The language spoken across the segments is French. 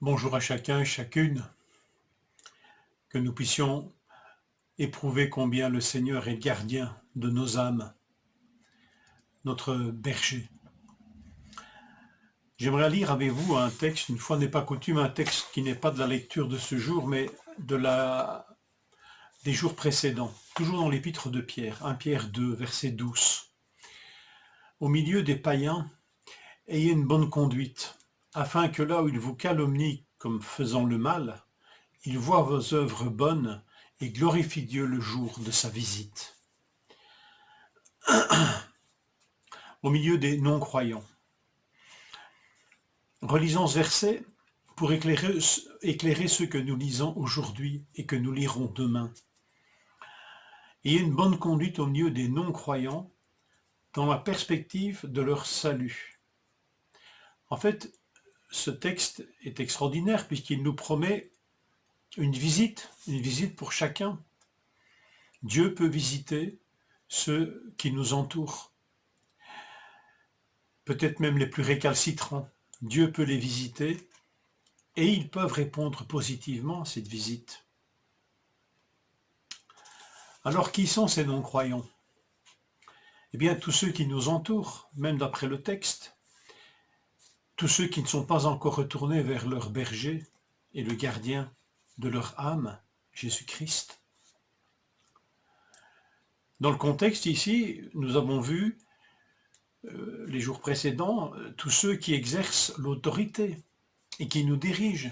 Bonjour à chacun et chacune, que nous puissions éprouver combien le Seigneur est gardien de nos âmes, notre berger. J'aimerais lire avec vous un texte, une fois n'est pas coutume, un texte qui n'est pas de la lecture de ce jour, mais des jours précédents, toujours dans l'épître de Pierre, 1 Pierre 2, verset 12. Au milieu des païens, ayez une bonne conduite, afin que là où ils vous calomnient comme faisant le mal, ils voient vos œuvres bonnes et glorifient Dieu le jour de sa visite. Au milieu des non-croyants. Relisons ce verset pour éclairer ce que nous lisons aujourd'hui et que nous lirons demain. Il y a une bonne conduite au milieu des non-croyants dans la perspective de leur salut. En fait, ce texte est extraordinaire puisqu'il nous promet une visite pour chacun. Dieu peut visiter ceux qui nous entourent, peut-être même les plus récalcitrants. Dieu peut les visiter et ils peuvent répondre positivement à cette visite. Alors qui sont ces non-croyants? Eh bien, tous ceux qui nous entourent, même d'après le texte, tous ceux qui ne sont pas encore retournés vers leur berger et le gardien de leur âme, Jésus-Christ. Dans le contexte ici, nous avons vu les jours précédents, tous ceux qui exercent l'autorité et qui nous dirigent,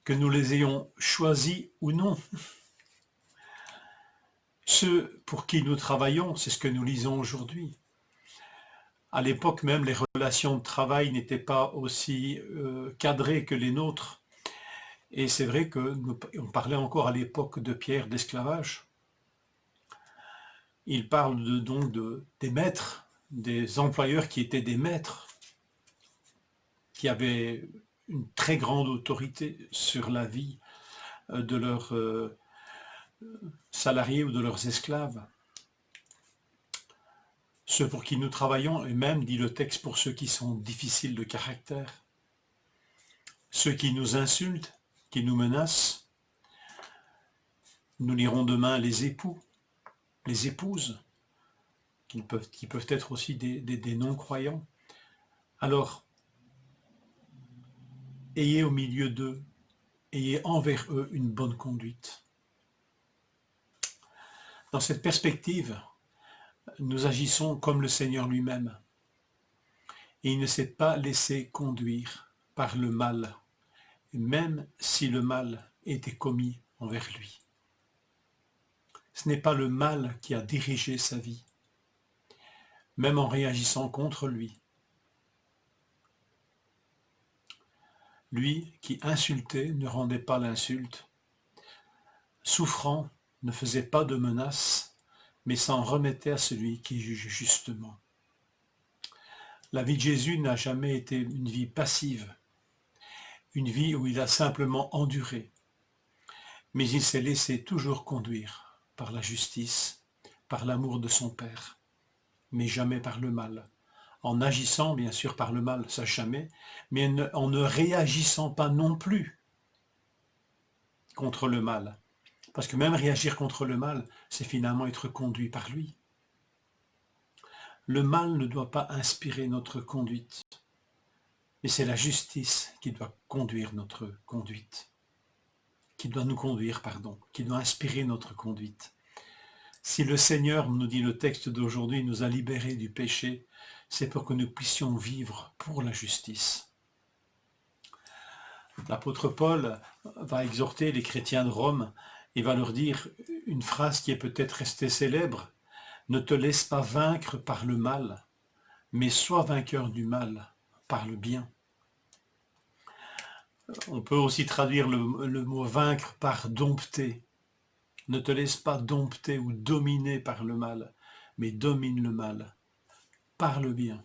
que nous les ayons choisis ou non. Ceux pour qui nous travaillons, c'est ce que nous lisons aujourd'hui. À l'époque même, les relations de travail n'étaient pas aussi cadrées que les nôtres. Et c'est vrai qu'on parlait encore à l'époque de Pierre d'esclavage. Il parle donc des maîtres, des employeurs qui étaient des maîtres, qui avaient une très grande autorité sur la vie de leurs salariés ou de leurs esclaves. Ceux pour qui nous travaillons, et même, dit le texte, pour ceux qui sont difficiles de caractère, ceux qui nous insultent, qui nous menacent. Nous lirons demain les époux, les épouses, qui peuvent être aussi des non-croyants. Alors, ayez au milieu d'eux, ayez envers eux une bonne conduite. Dans cette perspective, nous agissons comme le Seigneur lui-même. Et il ne s'est pas laissé conduire par le mal, même si le mal était commis envers lui. Ce n'est pas le mal qui a dirigé sa vie, même en réagissant contre lui. Lui qui insultait ne rendait pas l'insulte, souffrant ne faisait pas de menaces, mais s'en remettait à celui qui juge justement. La vie de Jésus n'a jamais été une vie passive, une vie où il a simplement enduré, mais il s'est laissé toujours conduire par la justice, par l'amour de son Père, mais jamais par le mal. En agissant, bien sûr, par le mal, ça jamais, mais en ne réagissant pas non plus contre le mal. Parce que même réagir contre le mal, c'est finalement être conduit par lui. Le mal ne doit pas inspirer notre conduite, mais c'est la justice qui doit conduire notre conduite, qui doit inspirer notre conduite. Si le Seigneur, nous dit le texte d'aujourd'hui, nous a libérés du péché, c'est pour que nous puissions vivre pour la justice. L'apôtre Paul va exhorter les chrétiens de Rome et va leur dire une phrase qui est peut-être restée célèbre: « Ne te laisse pas vaincre par le mal, mais sois vainqueur du mal par le bien. » On peut aussi traduire le mot vaincre par dompter. Ne te laisse pas dompter ou dominer par le mal, mais domine le mal par le bien.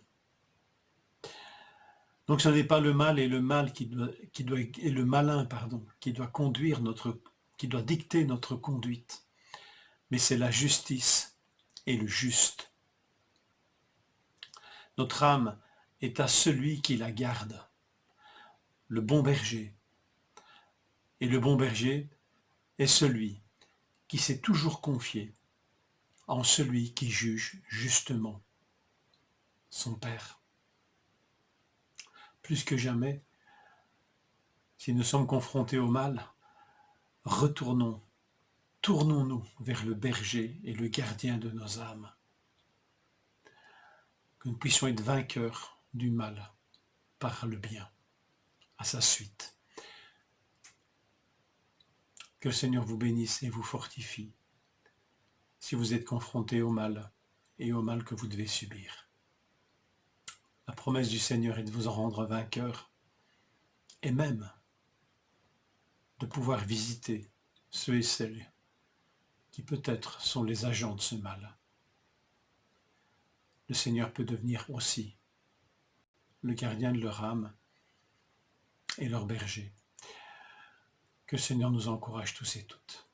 Donc ce n'est pas le mal et le mal et le malin, qui doit dicter notre conduite, mais c'est la justice et le juste. Notre âme est à celui qui la garde. le bon berger. Et le bon berger est celui qui s'est toujours confié en celui qui juge justement, son Père. Plus que jamais, si nous sommes confrontés au mal, tournons-nous vers le berger et le gardien de nos âmes. Que nous puissions être vainqueurs du mal par le bien, à sa suite. Que le Seigneur vous bénisse et vous fortifie si vous êtes confrontés au mal et au mal que vous devez subir. La promesse du Seigneur est de vous en rendre vainqueur et même de pouvoir visiter ceux et celles qui peut-être sont les agents de ce mal. Le Seigneur peut devenir aussi le gardien de leur âme et leur berger. Que le Seigneur nous encourage tous et toutes.